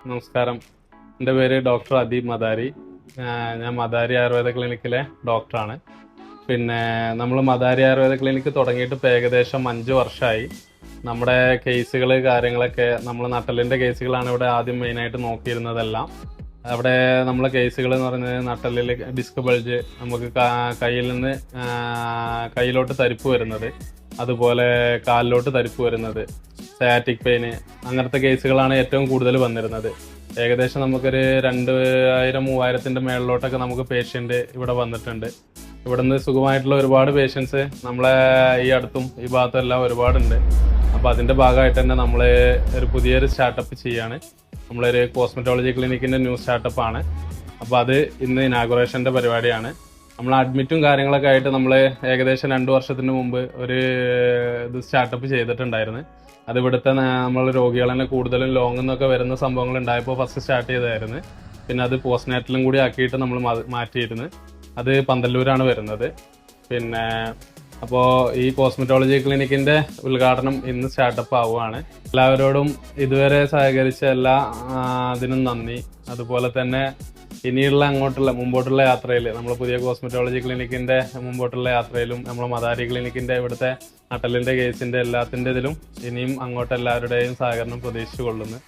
നമസ്കാരം. എൻ്റെ പേര് ഡോക്ടർ അദീബ് മദാരി. ഞാൻ മദാരി ആയുർവേദ ക്ലിനിക്കിലെ ഡോക്ടറാണ്. പിന്നെ നമ്മൾ മദാരി ആയുർവേദ ക്ലിനിക്ക് തുടങ്ങിയിട്ട് ഇപ്പോൾ ഏകദേശം 5 വർഷമായി. നമ്മുടെ കേസുകൾ കാര്യങ്ങളൊക്കെ നമ്മൾ നട്ടലിൻ്റെ കേസുകളാണ് ഇവിടെ ആദ്യം മെയിനായിട്ട് നോക്കിയിരുന്നതെല്ലാം. അവിടെ നമ്മളെ കേസുകൾ എന്ന് പറയുന്നത് നട്ടലിൽ ഡിസ്ക് ബൾജ്, നമുക്ക് കയ്യിൽ നിന്ന് കയ്യിലോട്ട് തരിപ്പ് വരുന്നത്, അതുപോലെ കാലിലോട്ട് തരിപ്പ് വരുന്നത്, സയാറ്റിക് പെയിന്, അങ്ങനത്തെ കേസുകളാണ് ഏറ്റവും കൂടുതൽ വന്നിരുന്നത്. ഏകദേശം നമുക്കൊരു 2000-3000 മേളിലോട്ടൊക്കെ നമുക്ക് പേഷ്യൻ്റ് ഇവിടെ വന്നിട്ടുണ്ട്. ഇവിടെ നിന്ന് സുഖമായിട്ടുള്ള ഒരുപാട് പേഷ്യൻസ് നമ്മളെ ഈ അടുത്തും ഈ ഭാഗത്തും എല്ലാം ഒരുപാടുണ്ട്. അപ്പോൾ അതിൻ്റെ ഭാഗമായിട്ട് തന്നെ നമ്മൾ ഒരു പുതിയൊരു സ്റ്റാർട്ടപ്പ് ചെയ്യാണ്. നമ്മളൊരു കോസ്മെറ്റോളജി ക്ലിനിക്കിൻ്റെ ന്യൂ സ്റ്റാർട്ടപ്പാണ്. അപ്പോൾ അത് ഇന്ന് ഇനാഗുറേഷൻ്റെ പരിപാടിയാണ്. നമ്മൾ അഡ്മിറ്റും കാര്യങ്ങളൊക്കെ ആയിട്ട് നമ്മൾ ഏകദേശം 2 വർഷത്തിന് മുമ്പ് ഒരു ഇത് സ്റ്റാർട്ടപ്പ് ചെയ്തിട്ടുണ്ടായിരുന്നു. അത് ഇവിടുത്തെ നമ്മൾ രോഗികൾ തന്നെ കൂടുതലും ലോങ്ങിൽ നിന്നൊക്കെ വരുന്ന സംഭവങ്ങൾ ഉണ്ടായപ്പോൾ ഫസ്റ്റ് സ്റ്റാർട്ട് ചെയ്തായിരുന്നു. പിന്നെ അത് പോസ്റ്റ്നാറ്റിലും കൂടി ആക്കിയിട്ട് നമ്മൾ മാറ്റിയിരുന്നു. അത് പന്തല്ലൂരാണ് വരുന്നത്. പിന്നെ അപ്പോൾ ഈ കോസ്മെറ്റോളജി ക്ലിനിക്കിൻ്റെ ഉദ്ഘാടനം ഇന്ന് സ്റ്റാർട്ടപ്പ് ആവുകയാണ്. എല്ലാവരോടും ഇതുവരെ സഹകരിച്ച എല്ലാ അതിനും നന്ദി. അതുപോലെ തന്നെ ഇനിയുള്ള മുമ്പോട്ടുള്ള യാത്രയിൽ നമ്മൾ പുതിയ കോസ്മെറ്റോളജി ക്ലിനിക്കിൻ്റെ മുമ്പോട്ടുള്ള യാത്രയിലും നമ്മൾ മദാരി ക്ലിനിക്കിൻ്റെ ഇവിടുത്തെ നട്ടലിൻ്റെ കേസിൻ്റെ എല്ലാത്തിൻ്റെ ഇതിലും ഇനിയും അങ്ങോട്ട് എല്ലാവരുടെയും സഹകരണം പ്രതീക്ഷിച്ചു കൊള്ളുന്നു.